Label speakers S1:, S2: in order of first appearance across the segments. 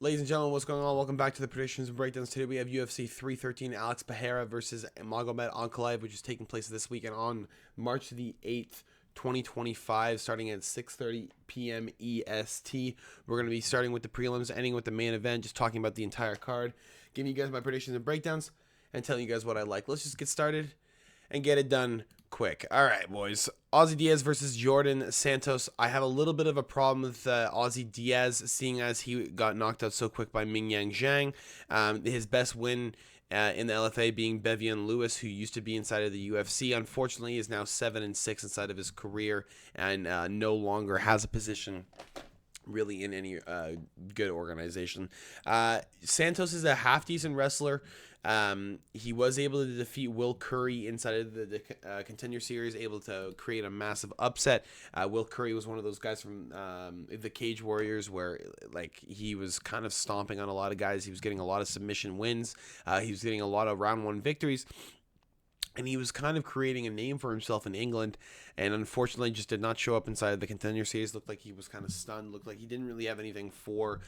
S1: Ladies and gentlemen, what's going on? Welcome back to the predictions and breakdowns. Today we have UFC 313, Alex Pereira versus Magomed Ankalaev, which is taking place this weekend on March the 8th, 2025, starting at 6:30 p.m. EST. We're going to be starting with the prelims, ending with the main event, just talking about the entire card, giving you guys my predictions and breakdowns, and telling you guys what I like. Let's just get started and get it done quick. All right, boys. Ozzy Diaz versus Jordan Santos. I have a little bit of a problem with Ozzy Diaz, seeing as he got knocked out so quick by Mingyang Zhang. His best win in the LFA being Bevian Lewis, who used to be inside of the UFC. Unfortunately, is now 7-6 inside of his career and no longer has a position really in any good organization. Santos is a half decent wrestler. He was able to defeat Will Curry inside of the Contender Series, able to create a massive upset. Will Curry was one of those guys from the Cage Warriors where like he was kind of stomping on a lot of guys. He was getting a lot of submission wins. He was getting a lot of round one victories. And he was kind of creating a name for himself in England, and unfortunately just did not show up inside of the Contender Series. Looked like he was kind of stunned. Looked like he didn't really have anything for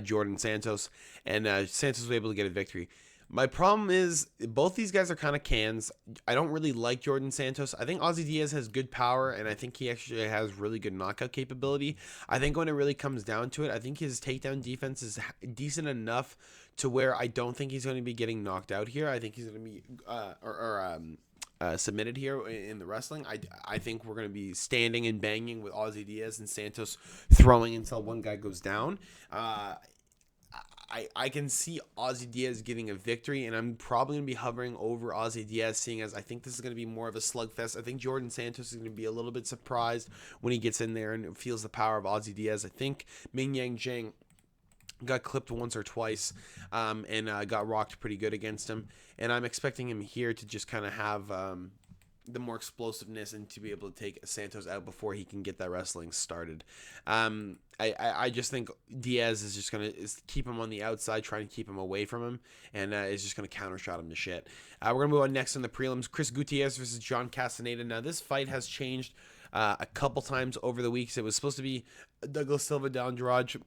S1: Jordan Santos, and Santos was able to get a victory. My problem is both these guys are kind of cans. I don't really like Jordan Santos. I think Ozzy Diaz has good power, and I think he actually has really good knockout capability. I think when it really comes down to it, I think his takedown defense is decent enough to where I don't think he's going to be getting knocked out here. I think he's going to be submitted here in the wrestling. I think we're going to be standing and banging with Ozzy Diaz and Santos throwing until one guy goes down. I can see Ozzy Diaz getting a victory, and I'm probably going to be hovering over Ozzy Diaz, seeing as I think this is going to be more of a slugfest. I think Jordan Santos is going to be a little bit surprised when he gets in there and feels the power of Ozzy Diaz. I think Mingyang Zhang got clipped once or twice and got rocked pretty good against him. And I'm expecting him here to just kind of have the more explosiveness and to be able to take Santos out before he can get that wrestling started. I just think Diaz is just going to keep him on the outside, trying to keep him away from him, and is just going to counter shot him to shit. We're going to move on next in the prelims. Chris Gutierrez versus John Castaneda. Now, this fight has changed a couple times over the weeks. It was supposed to be Douglas Silva de Andrade.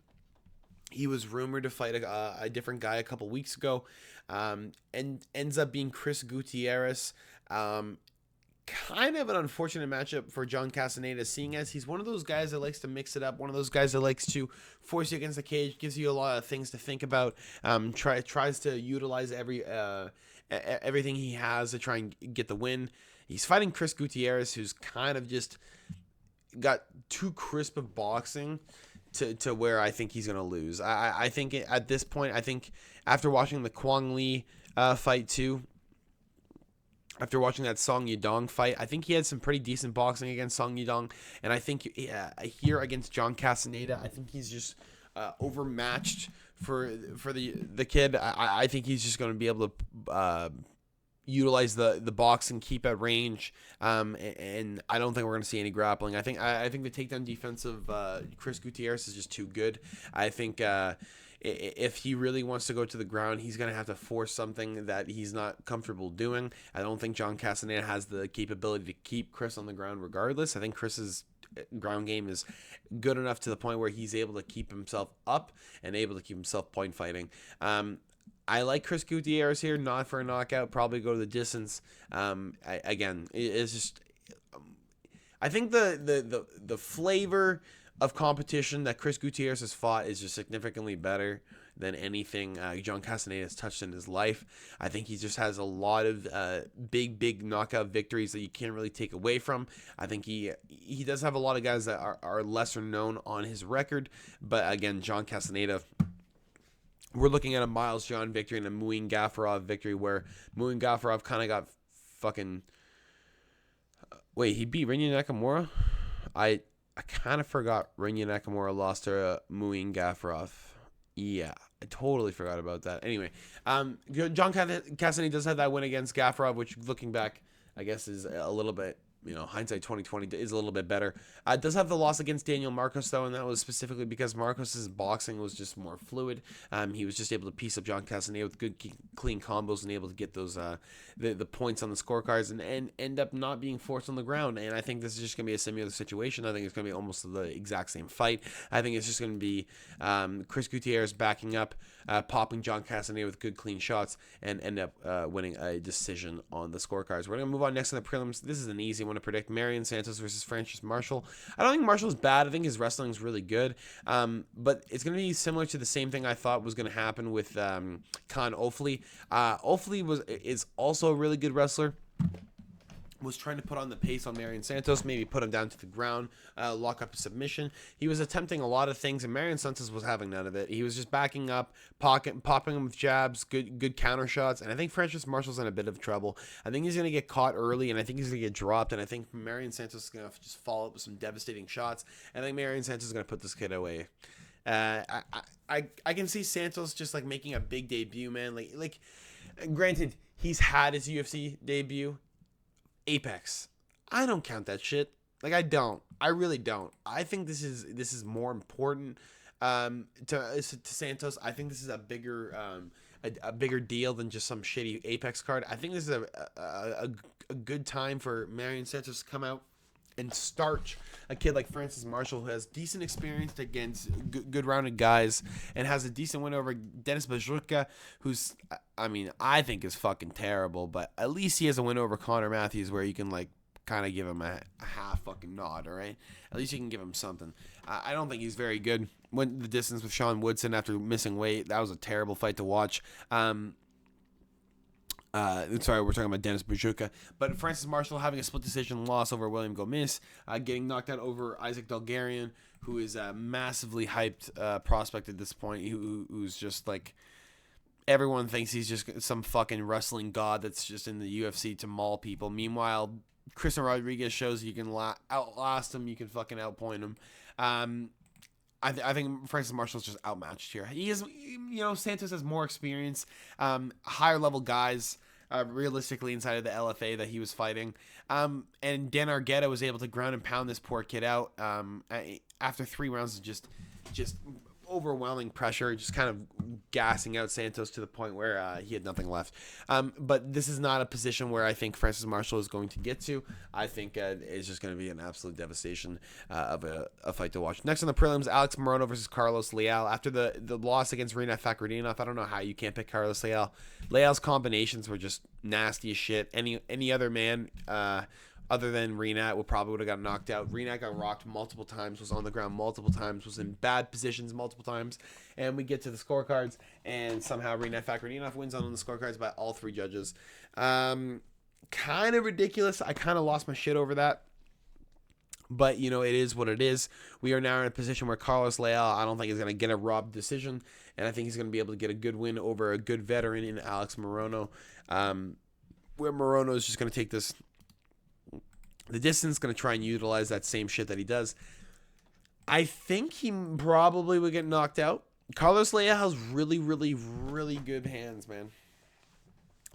S1: He was rumored to fight a different guy a couple weeks ago, and ends up being Chris Gutierrez. Kind of an unfortunate matchup for John Castaneda, seeing as he's one of those guys that likes to mix it up, one of those guys that likes to force you against the cage, gives you a lot of things to think about, tries to utilize everything he has to try and get the win. He's fighting Chris Gutierrez, who's kind of just got too crisp of boxing to where I think he's going to lose. I think at this point, I think after watching the Kwang Lee fight too, after watching that Song Yadong fight, I think he had some pretty decent boxing against Song Yadong, and I think here against John Castaneda, I think he's just overmatched for the kid. I think he's just going to be able to utilize the box and keep at range, and I don't think we're going to see any grappling. I think the takedown defense of Chris Gutierrez is just too good. I think if he really wants to go to the ground, he's going to have to force something that he's not comfortable doing. I don't think John Castaneda has the capability to keep Chris on the ground regardless. I think Chris's ground game is good enough to the point where he's able to keep himself up and able to keep himself point fighting. I like Chris Gutierrez here, not for a knockout, probably go to the distance. It's just I think the flavor of competition that Chris Gutierrez has fought is just significantly better than anything John Castaneda has touched in his life. I think he just has a lot of big knockout victories that you can't really take away from. I think he does have a lot of guys that are lesser known on his record, but again, John Castaneda, we're looking at a Miles John victory and a Muin Gafurov victory where Muin Gafurov kind of got fucking... Wait, he beat Rinya Nakamura? I kind of forgot Rinya Nakamura lost to Muin Gafurov. Yeah, I totally forgot about that. Anyway, John Castaneda does have that win against Gafurov, which looking back, I guess is a little bit hindsight 2020 is a little bit better. Does have the loss against Daniel Marcos though, and that was specifically because Marcos's boxing was just more fluid. He was just able to piece up John Castaneda with good, clean combos and able to get those the points on the scorecards and end up not being forced on the ground. And I think this is just gonna be a similar situation. I think it's gonna be almost the exact same fight. I think it's just gonna be Chris Gutierrez backing up, popping John Castaneda with good, clean shots, and end up winning a decision on the scorecards. We're gonna move on next to the prelims. This is an easy one to predict. Marion Santos versus Francis Marshall. I don't think Marshall's bad. I think his wrestling is really good. But it's going to be similar to the same thing I thought was going to happen with Khan Ofli. Ofli is also a really good wrestler. Was trying to put on the pace on Marion Santos, maybe put him down to the ground, lock up a submission. He was attempting a lot of things, and Marion Santos was having none of it. He was just backing up, popping him with jabs, good counter shots, and I think Francis Marshall's in a bit of trouble. I think he's going to get caught early, and I think he's going to get dropped, and I think Marion Santos is going to just follow up with some devastating shots, and I think Marion Santos is going to put this kid away. I can see Santos just like making a big debut, man. Like granted, he's had his UFC debut. Apex. I don't count that shit. Like I don't. I really don't. I think this is more important to Santos. I think this is a bigger deal than just some shitty Apex card. I think this is a good time for Marion Santos to come out and starch a kid like Francis Marshall, who has decent experience against good rounded guys and has a decent win over Denis Bajruka, who's, I think is fucking terrible, but at least he has a win over Connor Matthews where you can like kind of give him a half fucking nod, all right? At least you can give him something. I don't think he's very good. Went the distance with Sean Woodson after missing weight. That was a terrible fight to watch. Sorry, we're talking about Denis Bajruka. But Francis Marshall having a split decision loss over William Gomis, getting knocked out over Isaac Delgarian, who is a massively hyped prospect at this point, who's just like, everyone thinks he's just some fucking wrestling god that's just in the UFC to maul people. Meanwhile, Christian Rodriguez shows you can outlast him, you can fucking outpoint him. I think Francis Marshall's just outmatched here. He is, Santos has more experience, higher level guys, realistically inside of the LFA that he was fighting. And Dan Argueta was able to ground and pound this poor kid out after 3 rounds of just overwhelming pressure, just kind of gassing out Santos to the point where he had nothing left. But this is not a position where I think Francis Marshall is going to get to. I think it's just going to be an absolute devastation of a fight to watch. Next on the prelims, Alex Morono versus Carlos Leal. After the loss against Rinat Fakhretdinov, I don't know how you can't pick Carlos Leal. Leal's combinations were just nasty as shit. Any other man other than Rinat would have gotten knocked out. Rinat got rocked multiple times, was on the ground multiple times, was in bad positions multiple times, and we get to the scorecards, and somehow Rinat Fakhretdinov wins on the scorecards by all 3 judges. Kind of ridiculous. I kind of lost my shit over that. But, it is what it is. We are now in a position where Carlos Leal, I don't think, is going to get a robbed decision, and I think he's going to be able to get a good win over a good veteran in Alex Morono, where Morono is just going to take this the distance, going to try and utilize that same shit that he does. I think he probably would get knocked out. Carlos Leal has really, really, really good hands, man.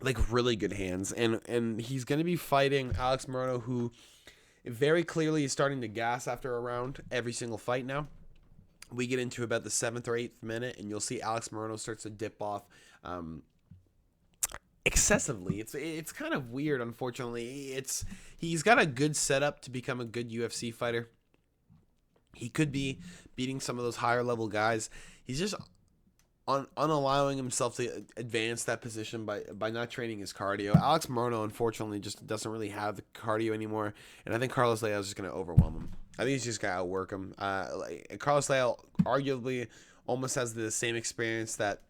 S1: Like, really good hands. And he's going to be fighting Alex Morono, who very clearly is starting to gas after a round every single fight now. We get into about the 7th or 8th minute, and you'll see Alex Morono starts to dip off excessively. It's kind of weird, unfortunately. He's got a good setup to become a good UFC fighter. He could be beating some of those higher level guys. He's just unallowing himself to advance that position by not training his cardio. Alex Morono, unfortunately, just doesn't really have the cardio anymore, and I think Carlos Leal is just going to overwhelm him. I think he's just going to outwork him. Carlos Leal arguably almost has the same experience that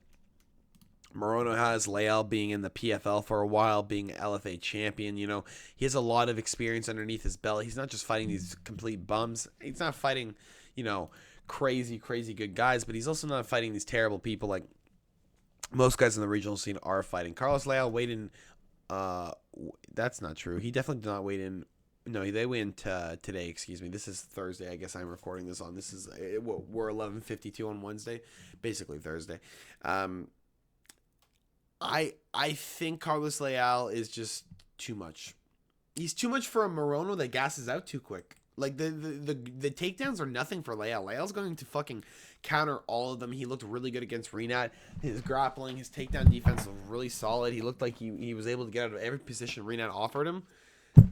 S1: Morono has. Leal being in the PFL for a while, being an LFA champion, he has a lot of experience underneath his belt. He's not just fighting these complete bums. He's not fighting, crazy good guys, but he's also not fighting these terrible people like most guys in the regional scene are fighting. Carlos Leal weighed in, that's not true. He definitely did not weigh in. No, they weighed in today, excuse me. This is Thursday, I guess I'm recording this on. We're 11:52 on Wednesday, basically Thursday. I think Carlos Leal is just too much. He's too much for a Morono that gasses out too quick. Like, the takedowns are nothing for Lael. Lael's going to fucking counter all of them. He looked really good against Renat. His grappling, his takedown defense was really solid. He looked like he was able to get out of every position Renat offered him.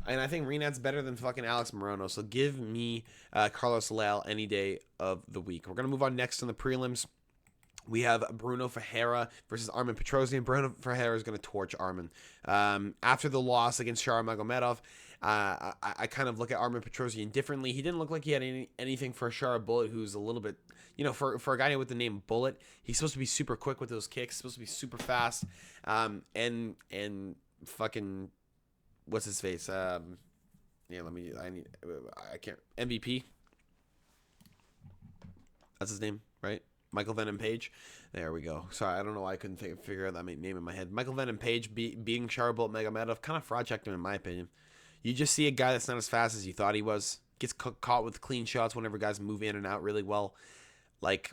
S1: And I think Renat's better than fucking Alex Morono. So give me Carlos Lael any day of the week. We're going to move on next on the prelims. We have Bruno Ferreira versus Armen Petrosyan. Bruno Ferreira is going to torch Armen. After the loss against Shara Magomedov, I kind of look at Armen Petrosyan differently. He didn't look like he had anything for Shara Bullet, who's a little bit, for a guy with the name Bullet, he's supposed to be super quick with those kicks, supposed to be super fast, and fucking, what's his face? MVP. That's his name, right? Michael Venom Page. There we go. Sorry, I don't know why I couldn't figure out that name in my head. Michael Venom Page beating Charbot Magomedov, kind of fraud checked him in my opinion. You just see a guy that's not as fast as you thought he was. Gets caught with clean shots whenever guys move in and out really well. Like,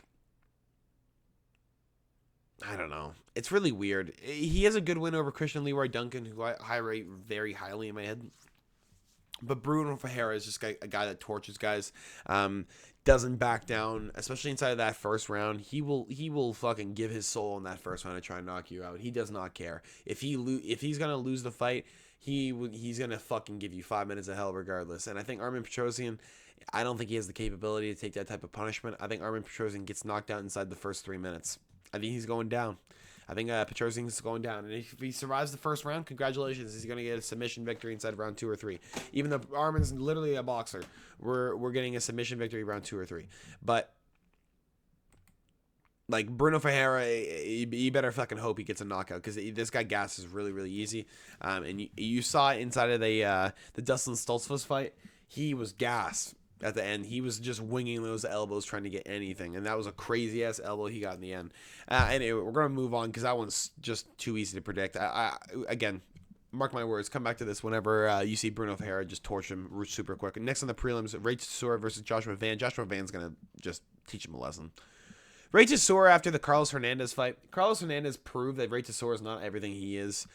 S1: I don't know. It's really weird. He has a good win over Christian Leroy Duncan, who I rate very highly in my head. But Bruno Ferreira is just a guy that torches guys. Doesn't back down, especially inside of that first round. He will fucking give his soul in that first round to try and knock you out. He does not care. If he's gonna lose the fight, he's gonna fucking give you 5 minutes of hell regardless. And I think Armen Petrosyan, I don't think he has the capability to take that type of punishment. I think Armen Petrosyan gets knocked out inside the first 3 minutes. I think he's going down. I think Petrosyan is going down. And if he survives the first round, congratulations. He's going to get a submission victory inside of round 2 or 3. Even though Armen's literally a boxer, we're getting a submission victory round 2 or 3. But, like, Bruno Ferreira, you better fucking hope he gets a knockout, because this guy gasses really, really easy. And you saw it inside of the Dustin Stoltzfus fight. He was gas at the end. He was just winging those elbows trying to get anything, and that was a crazy ass elbow he got in the end. Anyway, we're gonna move on because that one's just too easy to predict. Again, mark my words, come back to this whenever you see Bruno Ferreira just torch him super quick. Next on the prelims, Ray Tesoro versus Joshua Van. Joshua Van's gonna just teach him a lesson. Ray Tesoro after the Carlos Hernandez fight. Carlos Hernandez proved that Ray Tesoro is not everything he is.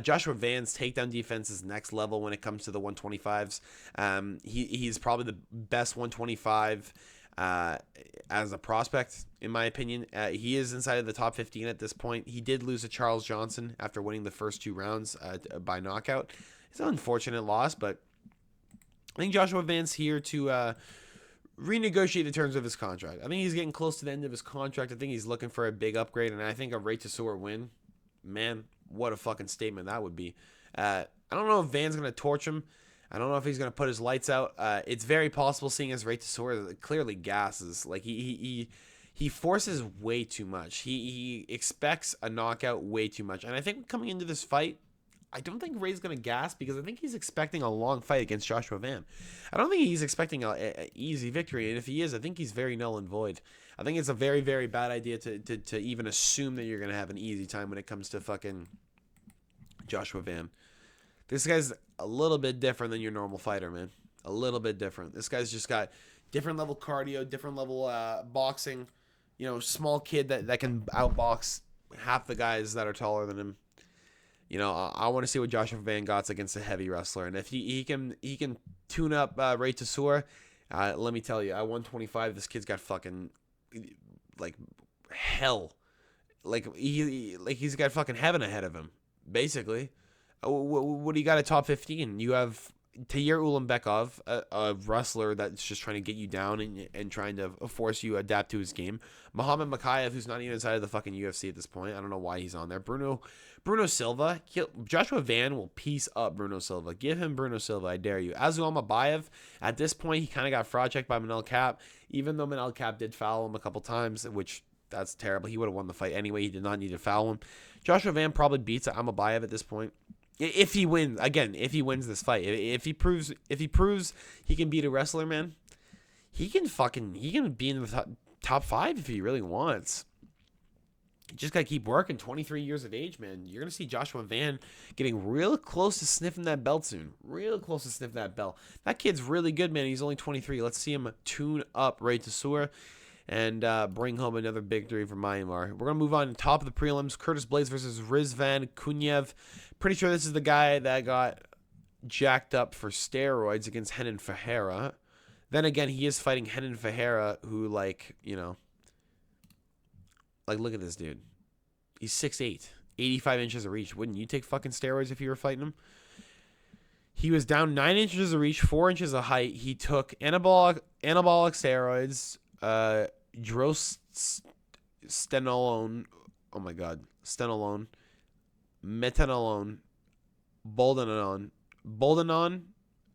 S1: Joshua Van's takedown defense is next level when it comes to the 125s. He's probably the best 125 as a prospect, in my opinion. He is inside of the top 15 at this point. He did lose to Charles Johnson after winning the first 2 rounds by knockout. It's an unfortunate loss, but I think Joshua Van's here to renegotiate the terms of his contract. I think he's getting close to the end of his contract. I think he's looking for a big upgrade, and I think a Ray Tesoro win, man, what a fucking statement that would be. I don't know if Van's going to torch him. I don't know if he's going to put his lights out. It's very possible, seeing as Ray Tesoro clearly gasses. Like, he forces way too much. He expects a knockout way too much. And I think coming into this fight, I don't think Ray's going to gas, because I think he's expecting a long fight against Joshua Van. I don't think he's expecting an easy victory. And if he is, I think he's very null and void. I think it's a very, very bad idea to even assume that you're going to have an easy time when it comes to fucking Joshua Van. This guy's a little bit different than your normal fighter, man. A little bit different. This guy's just got different level cardio, different level boxing. Small kid that can outbox half the guys that are taller than him. I want to see what Joshua Van got against a heavy wrestler. And if he can tune up Ray Tesoro, let me tell you, at 125, this kid's got fucking, like, hell. He's got fucking heaven ahead of him, basically. What do you got at top 15? You have Tair Ulanbekov, a wrestler that's just trying to get you down and trying to force you to adapt to his game. Muhammad Makayev, who's not even inside of the fucking UFC at this point. I don't know why he's on there. Bruno Silva. Joshua Van will piece up Bruno Silva. Give him Bruno Silva, I dare you. Azuam Abayev, at this point, he kind of got fraud checked by Manel Cap, even though Manel Cap did foul him a couple times, which that's terrible. He would have won the fight anyway. He did not need to foul him. Joshua Van probably beats Amabayev at this point. If he wins, again, if he wins this fight, if he proves he can beat a wrestler, man, he can be in the top 5 if he really wants. You just gotta keep working. 23 years of age, man. You're gonna see Joshua Van getting real close to sniffing that belt soon. Real close to sniffing that belt. That kid's really good, man. He's only 23. Let's see him tune up Ray Tesoro and bring home another victory for Myanmar. We're going to move on to top of the prelims. Curtis Blades versus Rizvan Kunyev. Pretty sure this is the guy that got jacked up for steroids against Renan Ferreira. Then again, he is fighting Renan Ferreira, who, like, you know, like, look at this dude. He's 6'8", 85 inches of reach. Wouldn't you take fucking steroids if you were fighting him? He was down 9 inches of reach, 4 inches of height. He took anabolic steroids, drostenolone, oh my god, stenolone, metanolone, boldenon,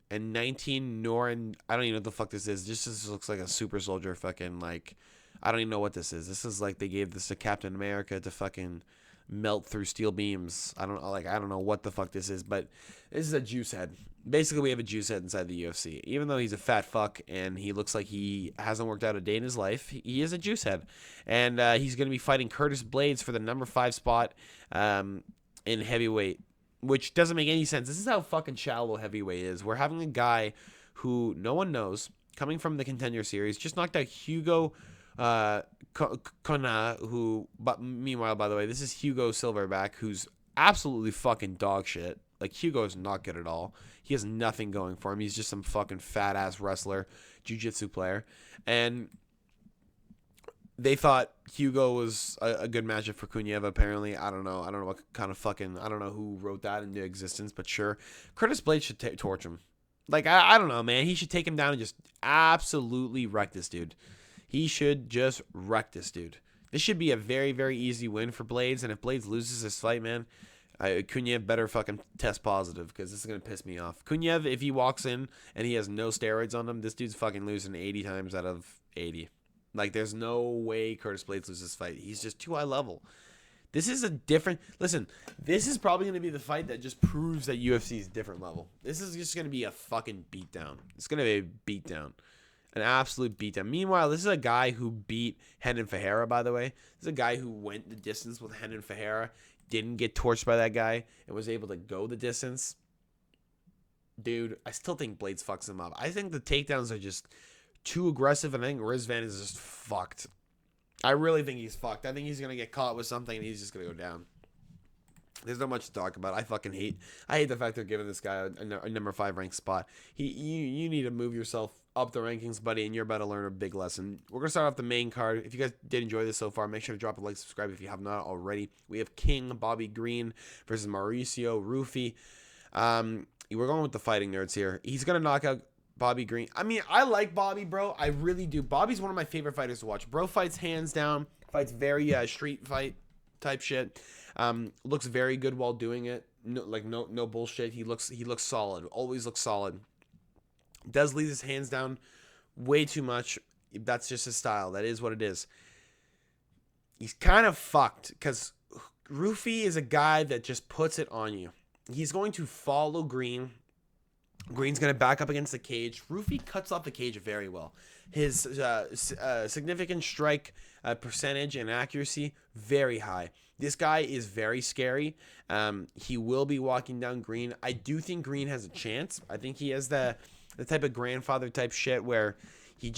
S1: and 19 norin. I don't even know what the fuck this is. This just looks like a super soldier fucking, like, I don't even know what this is. This is like they gave this to Captain America to fucking melt through steel beams. I don't know what the fuck this is, but this is a juice head. Basically, we have a juice head inside the UFC. Even though he's a fat fuck and he looks like he hasn't worked out a day in his life, he is a juice head. And he's going to be fighting Curtis Blades for the number 5 spot in heavyweight, which doesn't make any sense. This is how fucking shallow heavyweight is. We're having a guy who no one knows, coming from the Contender Series, just knocked out Hugo Kona, who, but meanwhile, by the way, this is Hugo Silverback, who's absolutely fucking dog shit. Like, Hugo is not good at all. He has nothing going for him. He's just some fucking fat ass wrestler, jiu-jitsu player, and they thought Hugo was a good matchup for Kunyev. Apparently, I don't know what kind of fucking, I don't know who wrote that into existence, but sure, Curtis Blades should torch him. Like, I don't know, man. He should take him down and just absolutely wreck this dude. He should just wreck this dude. This should be a very, very easy win for Blades. And if Blades loses this fight, man, Kunyev better fucking test positive, because this is going to piss me off. Kunyev, if he walks in and he has no steroids on him, this dude's fucking losing 80 times out of 80. Like, there's no way Curtis Blades loses this fight. He's just too high level. This is a different... Listen, this is probably going to be the fight that just proves that UFC is a different level. This is just going to be a fucking beatdown. It's going to be a beatdown. An absolute beatdown. Meanwhile, this is a guy who beat Renan Ferreira, by the way. This is a guy who went the distance with Renan Ferreira, didn't get torched by that guy, and was able to go the distance. Dude, I still think Blades fucks him up. I think the takedowns are just too aggressive, and I think Rizvan is just fucked. I really think he's fucked. I think he's going to get caught with something, and he's just going to go down. There's not much to talk about. I hate the fact they're giving this guy a number 5 ranked spot. You need to move yourself up the rankings, buddy, and you're about to learn a big lesson. We're going to start off the main card. If you guys did enjoy this so far, make sure to drop a like, subscribe if you have not already. We have King Bobby Green versus Mauricio Rufy. We're going with the fighting nerds here. He's going to knock out Bobby Green. I mean, I like Bobby, bro. I really do. Bobby's one of my favorite fighters to watch. Bro fights hands down. Fights very street fight type shit. Looks very good while doing it. No bullshit. He looks solid. Always looks solid. Does leave his hands down way too much. That's just his style. That is what it is. He's kind of fucked because Rufy is a guy that just puts it on you. He's going to follow Green. Green's going to back up against the cage. Rufy cuts off the cage very well. His significant strike percentage and accuracy, very high. This guy is very scary. He will be walking down Green. I do think Green has a chance. I think he has the type of grandfather type shit where he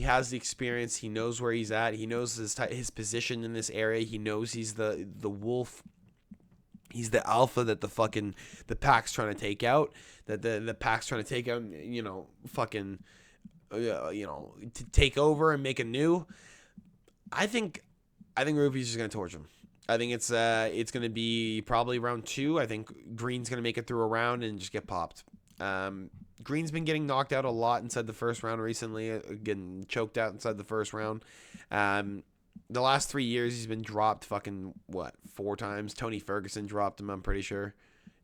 S1: has the experience. He knows where he's at. He knows his position in this area. He knows he's the wolf. He's the alpha that the pack's trying to take out. That the pack's trying to take out, fucking, to take over and make a new. I think Rufy's just gonna torch him. I think it's gonna be probably round 2. I think Green's gonna make it through a round and just get popped. Green's been getting knocked out a lot inside the first round recently, getting choked out inside the first round. The last 3 years, he's been dropped 4 times. Tony Ferguson dropped him, I'm pretty sure,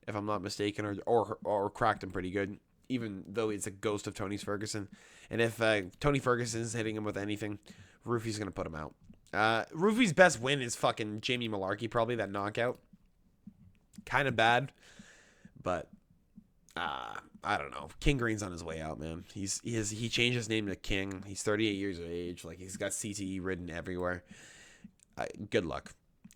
S1: if I'm not mistaken, or cracked him pretty good, even though it's a ghost of Tony Ferguson. And if Tony Ferguson's hitting him with anything, Rufy's going to put him out. Rufy's best win is fucking Jamie Malarkey, probably, that knockout. Kind of bad, but I don't know. King Green's on his way out, man. He changed his name to King. He's 38 years of age. Like, he's got CTE written everywhere. Good luck.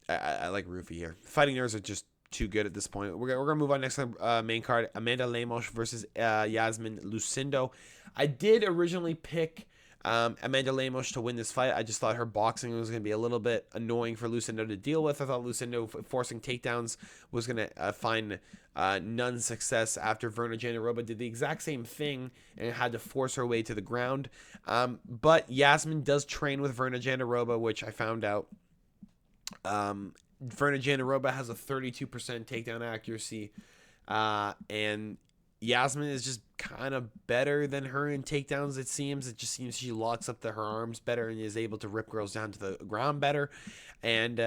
S1: I like Rufy here. Fighting nerds are just too good at this point. We're gonna move on next to main card. Amanda Lemos versus Yasmin Lucindo. I did originally pick Amanda Lemos to win this fight. I just thought her boxing was going to be a little bit annoying for Lucindo to deal with. I thought Lucindo forcing takedowns was going to find none success after Verna Jandiroba did the exact same thing and had to force her way to the ground. But Yasmin does train with Verna Jandiroba, which I found out. Verna Jandiroba has a 32% takedown accuracy, and Yasmin is just kind of better than her in takedowns, it seems. It just seems she locks up her arms better and is able to rip girls down to the ground better. And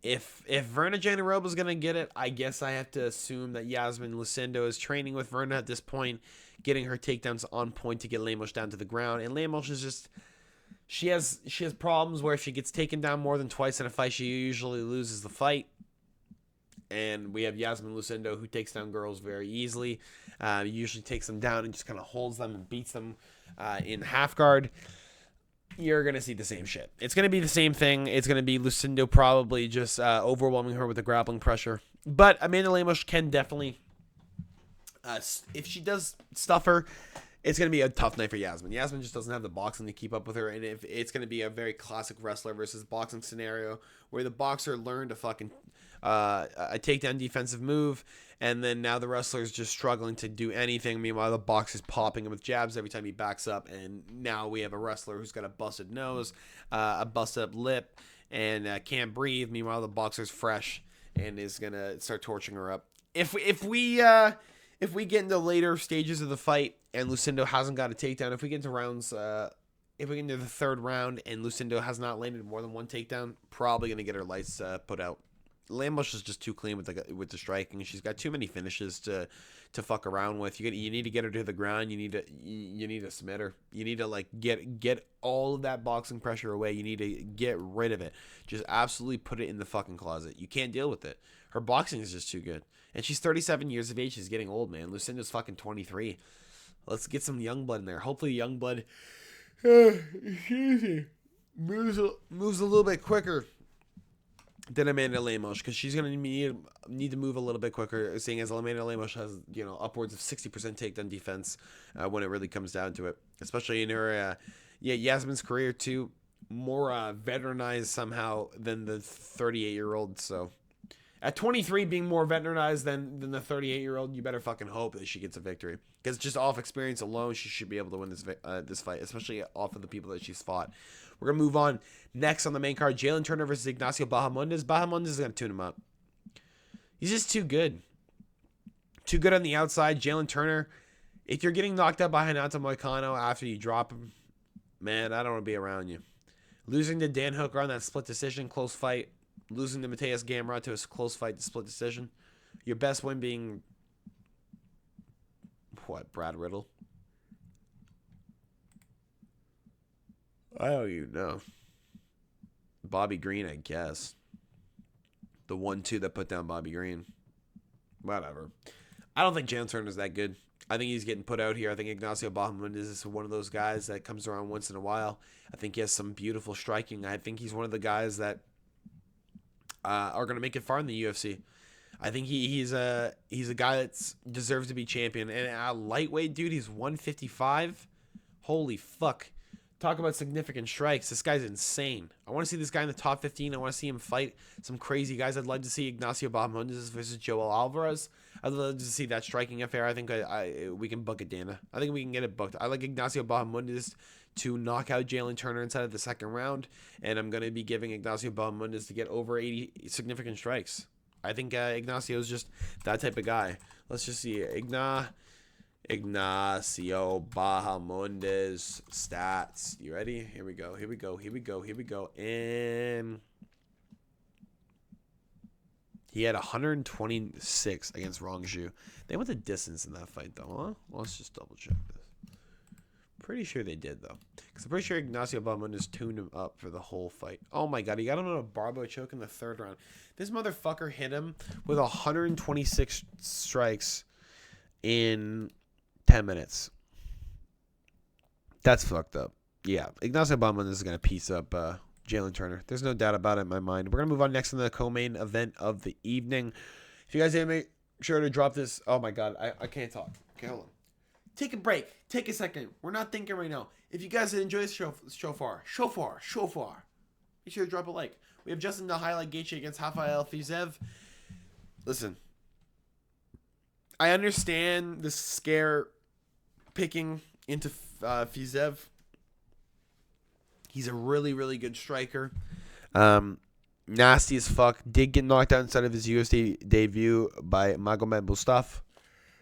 S1: if Verna Jandiroba is going to get it, I guess I have to assume that Yasmin Lucindo is training with Verna at this point, getting her takedowns on point to get Lemos down to the ground. And Lemos is just... She has problems where if she gets taken down more than twice in a fight, she usually loses the fight. And we have Yasmin Lucindo, who takes down girls very easily. Usually takes them down and just kind of holds them and beats them in half guard. You're going to see the same shit. It's going to be the same thing. It's going to be Lucindo probably just overwhelming her with the grappling pressure. But Amanda Lemos can definitely, if she does stuff her, it's going to be a tough night for Yasmin. Yasmin just doesn't have the boxing to keep up with her, and if it's going to be a very classic wrestler versus boxing scenario where the boxer learned a fucking a takedown defensive move, and then now the wrestler's just struggling to do anything. Meanwhile, the boxer's popping him with jabs every time he backs up, and now we have a wrestler who's got a busted nose, a busted up lip, and can't breathe. Meanwhile, the boxer's fresh and is going to start torching her up. If we get into later stages of the fight and Lucindo hasn't got a takedown, if we get into rounds, if we get into the third round and Lucindo has not landed more than one takedown, probably going to get her lights put out. Lemos is just too clean with the striking. She's got too many finishes to fuck around with. You need to get her to the ground. You need to submit her. You need to like get all of that boxing pressure away. You need to get rid of it. Just absolutely put it in the fucking closet. You can't deal with it. Her boxing is just too good. And she's 37 years of age. She's getting old, man. Lucinda's fucking 23. Let's get some young blood in there. Hopefully young blood moves a little bit quicker than Amanda Lemos, because she's going to need to move a little bit quicker, seeing as Amanda Lemos has, upwards of 60% takedown defense when it really comes down to it. Especially in her, Yasmin's career too, more veteranized somehow than the 38-year-old, so... At 23, being more veteranized than the 38-year-old, you better fucking hope that she gets a victory. Because just off experience alone, she should be able to win this fight, especially off of the people that she's fought. We're going to move on. Next on the main card, Jalen Turner versus Ignacio Bahamondes. Bahamondes is going to tune him up. He's just too good. Too good on the outside. Jalen Turner, if you're getting knocked out by Renato Moicano after you drop him, man, I don't want to be around you. Losing to Dan Hooker on that split decision, close fight. Losing to Mateus Gamrot to a close fight to split decision. Your best win being... What, Brad Riddle? I don't even know. Bobby Green, I guess. The 1-2 that put down Bobby Green. Whatever. I don't think Jalen Turner is that good. I think he's getting put out here. I think Ignacio Bahamondes is one of those guys that comes around once in a while. I think he has some beautiful striking. I think he's one of the guys that are going to make it far in the UFC. I think he's a guy that deserves to be champion. And at lightweight, dude, he's 155. Holy fuck. Talk about significant strikes. This guy's insane. I want to see this guy in the top 15. I want to see him fight some crazy guys. I'd like to see Ignacio Bahamondes versus Joel Alvarez. I'd love to see that striking affair. I think we can book it, Dana. I think we can get it booked. I like Ignacio Bahamondes to knock out Jalen Turner inside of the second round, and I'm going to be giving Ignacio Bahamondes to get over 80 significant strikes. I think Ignacio is just that type of guy. Let's just see. Ignacio Bahamondes stats. You ready? Here we go. And he had 126 against Rongju. They went the distance in that fight, though, huh? Well, let's just double check this. Pretty sure they did, though. Because I'm pretty sure Ignacio Bahamondes tuned him up for the whole fight. Oh, my God. He got him on a barbell choke in the third round. This motherfucker hit him with 126 strikes in 10 minutes. That's fucked up. Yeah. Ignacio Bahamondes is going to piece up Jalen Turner. There's no doubt about it in my mind. We're going to move on next to the co-main event of the evening. If you guys didn't make sure to drop this. Oh, my God. I can't talk. Okay, hold on. take a break. Take a second. We're not thinking right now. If you guys enjoy this show far, make sure to drop a like. We have Justin to highlight Gaethje against Rafael Fiziev. Listen, I understand the scare picking into Fiziev. He's a really, really good striker. Nasty as fuck. Did get knocked out inside of his UFC debut by Magomed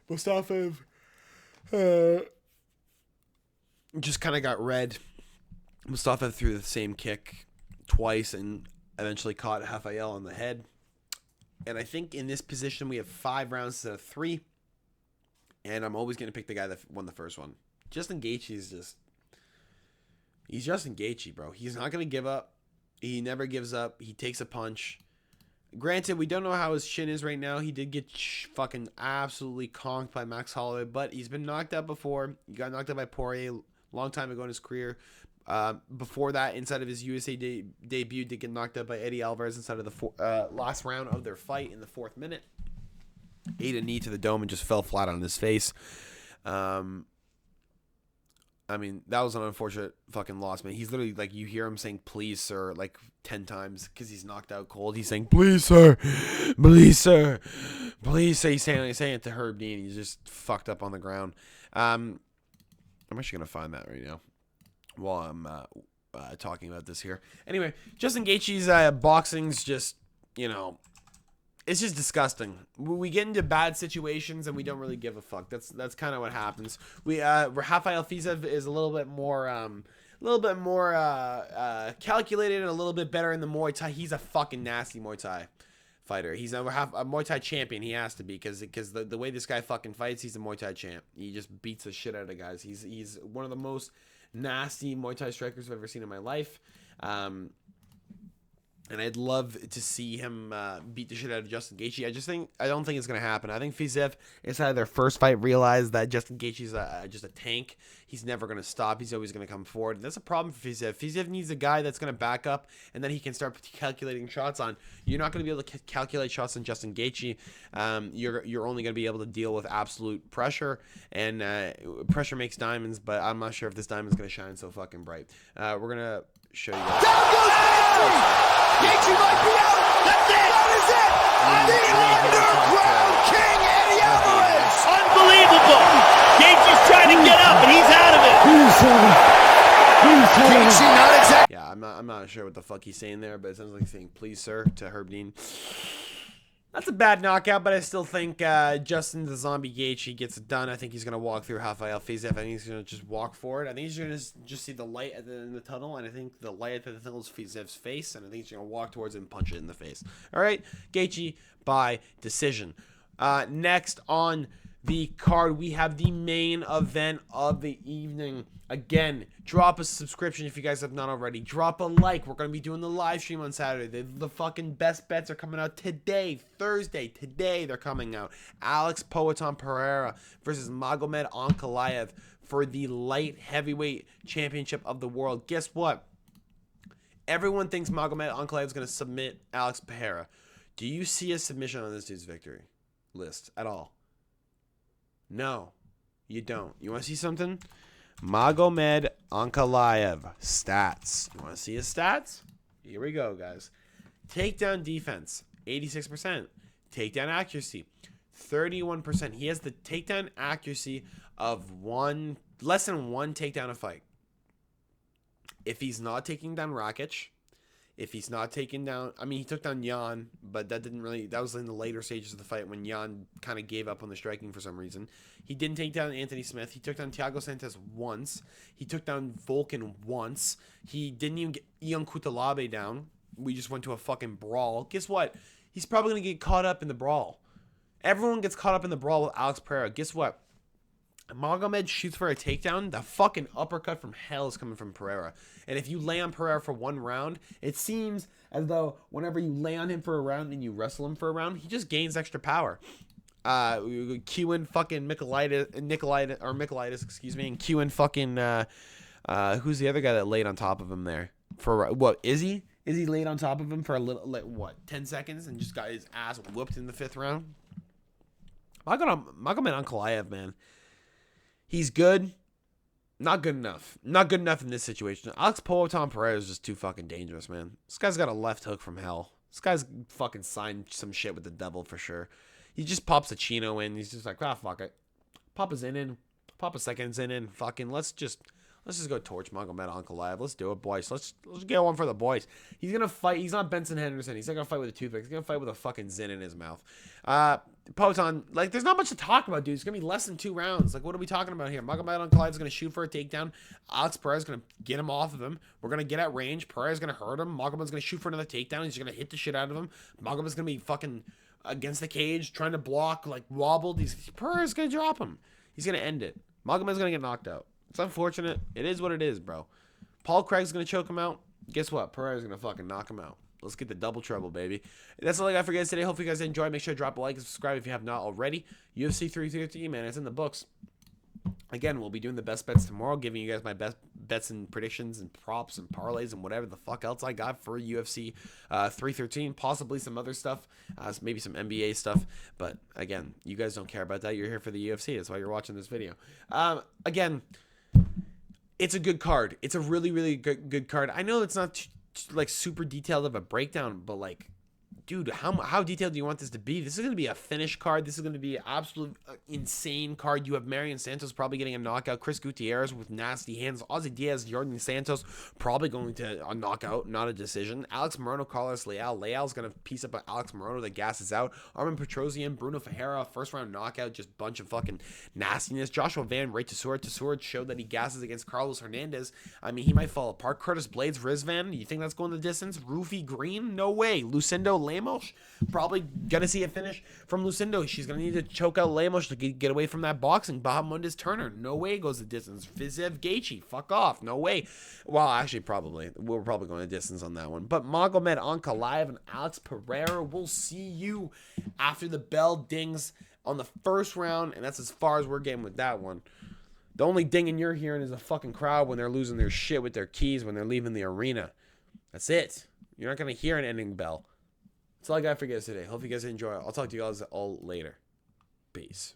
S1: Mustafaev. Just kind of got read. Mustafa threw the same kick twice and eventually caught Rafael on the head. And I think in this position we have 5 rounds instead of 3. And I'm always going to pick the guy that won the first one. Justin Gaethje is just... He's Justin Gaethje, bro. He's not going to give up. He never gives up. He takes a punch. Granted, we don't know how his shin is right now. He did get fucking absolutely conked by Max Holloway, but he's been knocked out before. He got knocked out by Poirier a long time ago in his career. Before that, inside of his USA debut, did get knocked out by Eddie Alvarez inside of the last round of their fight in the 4th minute. Ate a knee to the dome and just fell flat on his face. I mean, that was an unfortunate fucking loss, man. He's literally, like, you hear him saying, please, sir, like, 10 times because he's knocked out cold. He's saying, please, sir. Please, sir. Please, sir. He's saying it to Herb Dean. He's just fucked up on the ground. I'm actually going to find that right now while I'm talking about this here. Anyway, Justin Gaethje's boxing's just, you know, it's just disgusting. We get into bad situations and we don't really give a fuck. That's kind of what happens. Rafael Fiziev is a little bit more calculated and a little bit better in the Muay Thai. He's a fucking nasty Muay Thai fighter. He's a Muay Thai champion. He has to be because the way this guy fucking fights, he's a Muay Thai champ. He just beats the shit out of guys. He's one of the most nasty Muay Thai strikers I've ever seen in my life. And I'd love to see him beat the shit out of Justin Gaethje. I don't think it's gonna happen. I think Fiziev, inside of their first fight, realized that Justin Gaethje's just a tank. He's never gonna stop. He's always gonna come forward. And that's a problem for Fiziev. Fiziev needs a guy that's gonna back up, and then he can start calculating shots on. You're not gonna be able to calculate shots on Justin Gaethje. You're only gonna be able to deal with absolute pressure, and pressure makes diamonds. But I'm not sure if this diamond's gonna shine so fucking bright. We're gonna show you guys.
S2: Down goes Gaethje might be out. That's it. That is it. The underground king, Eddie Alvarez.
S3: Unbelievable. Gaethje's trying to get up, and he's out of it.
S2: Gaethje not exactly.
S1: Yeah, I'm not sure what the fuck he's saying there, but it sounds like he's saying please, sir, to Herb Dean. That's a bad knockout, but I still think Justin the Zombie Gaethje gets it done. I think he's going to walk through Rafael Fiziev. I think he's going to just walk forward. I think he's going to just see the light at the end of the tunnel, and I think the light at the tunnel is Fiziev's face, and I think he's going to walk towards it and punch it in the face. All right, Gaethje by decision. Next on the card, we have the main event of the evening. Again, drop a subscription if you guys have not already. Drop a like. We're going to be doing the live stream on Saturday. The fucking best bets are coming out today, Thursday. Today they're coming out. Alex Poatan Pereira versus Magomed Ankalaev for the light heavyweight championship of the world. Guess what? Everyone thinks Magomed Ankalaev is going to submit Alex Pereira. Do you see a submission on this dude's victory list at all? No, you don't. You want to see something? Magomed Ankalaev stats. You want to see his stats? Here we go, guys. Takedown defense, 86%. Takedown accuracy, 31%. He has the takedown accuracy of less than one takedown a fight. If he's not taking down Rakic, if he's not taking down, I mean, he took down Jan, but that was in the later stages of the fight when Jan kind of gave up on the striking for some reason. He didn't take down Anthony Smith. He took down Thiago Santos once. He took down Volkan once. He didn't even get Ion Kutalabe down. We just went to a fucking brawl. Guess what? He's probably going to get caught up in the brawl. Everyone gets caught up in the brawl with Alex Pereira. Guess what? Magomed shoots for a takedown. The fucking uppercut from hell is coming from Pereira. And if you lay on Pereira for one round, it seems as though whenever you lay on him for a round and you wrestle him for a round, he just gains extra power. Qin fucking Michaelitis, excuse me, and Qin fucking who's the other guy that laid on top of him there for what? Is he laid on top of him for a little, like, what, 10 seconds and just got his ass whooped in the 5th round? Magomed Ankalaev, man. He's good. Not good enough. Not good enough in this situation. Alex Pereira is just too fucking dangerous, man. This guy's got a left hook from hell. This guy's fucking signed some shit with the devil for sure. He just pops a chino in. He's just like, fuck it. Pop a Zin in. Pop a second Zin in. Fucking let's just go torch Magomed Ankalaev. Let's do it, boys. Let's get one for the boys. He's gonna fight. He's not Benson Henderson. He's not gonna fight with a toothpick. He's gonna fight with a fucking Zin in his mouth. Poton, like, there's not much to talk about, dude. It's gonna be less than 2 rounds. Like, what are we talking about here? Magomed Ankalaev is gonna shoot for a takedown. Alex Pereira is gonna get him off of him. We're gonna get at range. Pereira's gonna hurt him. Magomed's gonna shoot for another takedown. He's gonna hit the shit out of him. Magomed's gonna be fucking against the cage, trying to block, like wobbled. Pereira's gonna drop him. He's gonna end it. Magomed's gonna get knocked out. It's unfortunate. It is what it is, bro. Paul Craig's gonna choke him out. Guess what? Pereira's gonna fucking knock him out. Let's get the double trouble, baby. That's all I got for you guys today. Hope you guys enjoyed. Make sure to drop a like and subscribe if you have not already. UFC 313, man, it's in the books. Again, we'll be doing the best bets tomorrow, giving you guys my best bets and predictions and props and parlays and whatever the fuck else I got for UFC 313. Possibly some other stuff, maybe some NBA stuff. But again, you guys don't care about that. You're here for the UFC. That's why you're watching this video. Again, it's a good card. It's a really, really good card. I know it's not like super detailed of a breakdown, but like, dude, how detailed do you want this to be? This is going to be a finish card. This is going to be an absolute insane card. You have Marion Santos probably getting a knockout. Chris Gutierrez with nasty hands. Ozzy Diaz, Jordan Santos probably going to a knockout, not a decision. Alex Morono, Carlos Leal. Leal's going to piece up Alex Morono that gasses out. Armin Petrosian, Bruno Ferreira, first round knockout, just bunch of fucking nastiness. Joshua Van, Ray Tesoro. Tesoro showed that he gasses against Carlos Hernandez. I mean, he might fall apart. Curtis Blades, Rizvan, you think that's going the distance? Rufy Green? No way. Lucindo Lemos, probably gonna see a finish from Lucindo. She's gonna need to choke out Lemos to get away from that boxing. Bahamondes Turner, no way goes the distance. Fizev Gaethje, fuck off, no way. Well, actually, we're probably going the distance on that one. But Magomed Ankalaev and Alex Pereira, we'll see you after the bell dings on the first round, and that's as far as we're getting with that one. The only dinging you're hearing is a fucking crowd when they're losing their shit with their keys when they're leaving the arena. That's it. You're not gonna hear an ending bell. That's all I got for you guys today. Hope you guys enjoy. I'll talk to you guys all later. Peace.